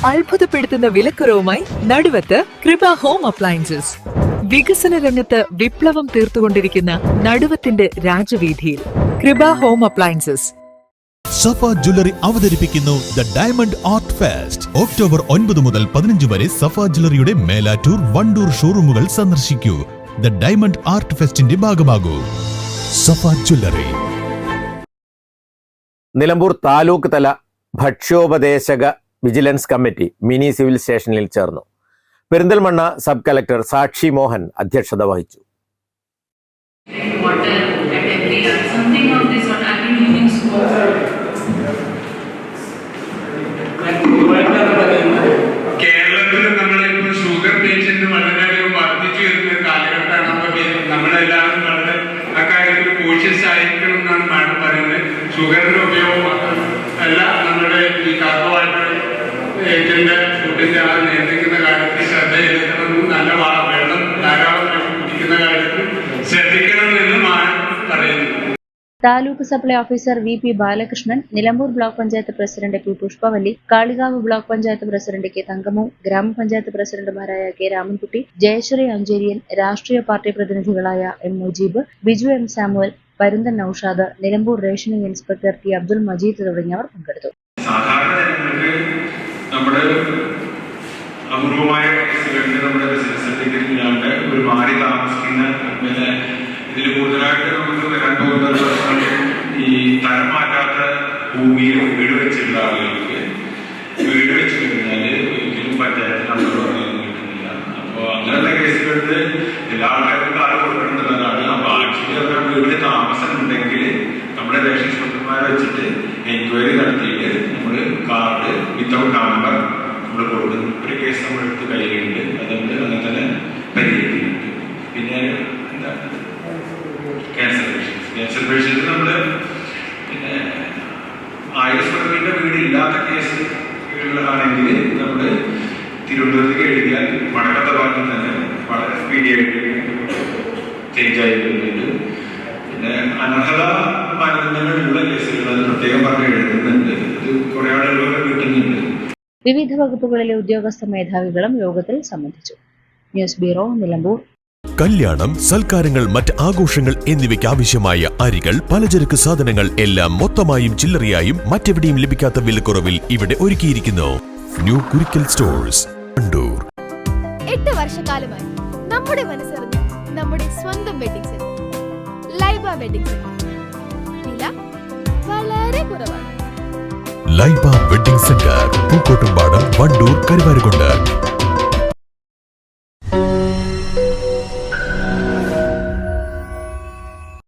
അത്ഭുതപ്പെടുത്തുന്ന വിലക്കുറവുമായി നടുവത്ത് കൃപ home appliances. വികസന രംഗത്ത് വിപ്ലവം തീർത്തുകൊണ്ടിരിക്കുന്ന നടുവത്തിന്റെ രാജവീതിയിൽ കൃപ ഹോം അപ്ലയൻസസ്. സഫ ജ്വല്ലറി അവതരിപ്പിക്കുന്നു the diamond art fest. October 9 മുതൽ 15 വരെ സഫ ജ്വല്ലറിയുടെ മേലാറ്റൂർ, വണ്ടൂർ ഷോറൂമുകൾ സന്ദർശിക്കൂ. ദ ഡയമണ്ട് ആർട്ട് ഫെസ്റ്റിന്റെ ഭാഗമാകൂ. സഫ ജ്വല്ലറി. നിലമ്പൂർ താലൂക്ക് തല ഭക്ഷ്യോപദേശക വിജിലൻസ് കമ്മിറ്റി മിനി സിവിൽ സ്റ്റേഷനിൽ ചേർന്നു. പെരിന്തൽമണ്ണ സബ് കളക്ടർ സാക്ഷി മോഹൻ അധ്യക്ഷത വഹിച്ചു. കേരളത്തിൽ നമ്മളിപ്പോൾ ഷുഗർ പേഷ്യന്റ് വളരെയധികം വർദ്ധിച്ചു വരുന്ന ഒരു കാലഘട്ടമാണ്. അപ്പോൾ നമ്മളെല്ലാവരും വളരെ അക്കാര്യത്തിൽ കോഷ്യസ് ആയിരിക്കണം എന്നാണ് മാഡം പറയുന്നത്. ഷുഗറിന്റെ ഉപയോഗം അല്ല, നമ്മുടെ ഈ കാർബോഹൈഡ്രേറ്റിന്റെ ഫുഡിന്റെ ആ നിയന്ത്രിക്കുന്ന കാര്യത്തിൽ ശ്രദ്ധ ചെലുത്തണം. നല്ല വെള്ളം ധാരാളം കുടിക്കുന്ന കാര്യത്തിൽ ശ്രദ്ധിക്കണം എന്ന് മാഡം പറയുന്നു. Taluk supply officer VP Balakrishnan, Nilambur block panchayat president P Pushpavalli, Kalikavu block panchayat president K Thankamu, ഗ്രാമപഞ്ചായത്ത് പ്രസിഡന്റുമാരായ K രാമൻകുട്ടി, ജയശ്രീ അഞ്ചേരിയൻ, രാഷ്ട്രീയ പാർട്ടി പ്രതിനിധികളായ M Mujeeb, Biju M Samuel, Parunthan Noushad, Nilambur rationing inspector T Abdul Majeed തുടങ്ങിയവർ പങ്കെടുത്തു. സാധാരണ ജനങ്ങൾക്ക് നമ്മുടെ അപൂർവമായ കേസുകളിൽ നമ്മുടെ ബിസിനസ് സർട്ടിഫിക്കറ്റ് ഇല്ലാണ്ട് ഒരു മാറി താമസിക്കുന്ന, പിന്നെ ഇതിൽ കൂടുതലായിട്ട് നമുക്ക് വരാൻ പോകുന്ന ഒരു പ്രശ്നം ഈ തരം മാറ്റാത്ത ഭൂമിയിൽ വീട് വെച്ചിട്ടുള്ള ആളുകൾക്ക് വീട് വെച്ച് കഴിഞ്ഞാൽ ഒരിക്കലും പഞ്ചായത്ത് നമ്പർ പറയുന്നത് കിട്ടുന്നില്ല. അപ്പോൾ അങ്ങനെയുള്ള കേസുകളിൽ എല്ലാ ആൾക്കാർക്കും കാർഡ് കൊടുക്കണമെന്നുള്ളതാണ്. അപ്പോൾ ആക്ച്വലി അവരുടെ വീട്ടിൽ താമസം ഉണ്ടെങ്കിൽ നമ്മുടെ റേഷൻ ഇൻസ്പെക്ടർമാരെ വെച്ചിട്ട് എൻക്വയറി നടത്തിയിട്ട് നമ്മൾ കാർഡ് വിത്തൗട്ട് നമ്പർ നമ്മൾ കൊടുക്കുന്നു. ഒരു കേസ് നമ്മളെടുത്ത് കയ്യിലുണ്ട്, അതുകൊണ്ട് അങ്ങനെ തന്നെ പരിഹരിക്കുന്നുണ്ട്. പിന്നെ എന്താ ക്യാൻസർ പേഷ്യൻസ് നമ്മൾ പിന്നെ 1000 സ്ക്വയർ ഫീറ്റിന്റെ വീട് ഇല്ലാത്ത കേസുകളാണെങ്കിൽ നമ്മൾ തിരുവനന്തപുരത്തേക്ക് എഴുതിയാൽ വടക്കത്തെ ഭാഗത്ത് തന്നെ വളരെ സ്പീഡിയായിട്ട് ചേഞ്ച് ആയി വരുന്നുണ്ട്. പിന്നെ അനർഹത മാനദണ്ഡങ്ങളുള്ള കേസുകൾ അത് പ്രത്യേകം പറഞ്ഞ് എഴുതുന്നുണ്ട്. ഇത് കുറെ ആളുകളൊക്കെ കിട്ടുന്നുണ്ട്. വിവിധ വകുപ്പുകളിലെ ഉദ്യോഗസ്ഥ മേധാവികളും യോഗത്തിൽ സംബന്ധിച്ചു. News bureau, Nilambur. കല്യാണം, സൽക്കാരങ്ങൾ, മറ്റ് ആഘോഷങ്ങൾ എന്നിവയ്ക്ക് ആവശ്യമായ അരികൾ, പലചരക്ക് സാധനങ്ങൾ എല്ലാം മൊത്തമായും ചില്ലറയായും മറ്റെവിടെയും ലഭിക്കാത്ത വിലക്കുറവിൽ ഇവിടെ ഒരുക്കിയിരിക്കുന്നു. New Kurikkal stores, Wandoor. 8 വർഷക്കാലമായി നമ്മുടെ മനസ്സറിഞ്ഞ നമ്മുടെ സ്വന്തം wedding centre Laiba wedding centre. വില വളരെ കുറവാണ്. Laiba wedding centre, Pookkottumpadam, Wandoor, Karuvarakundu.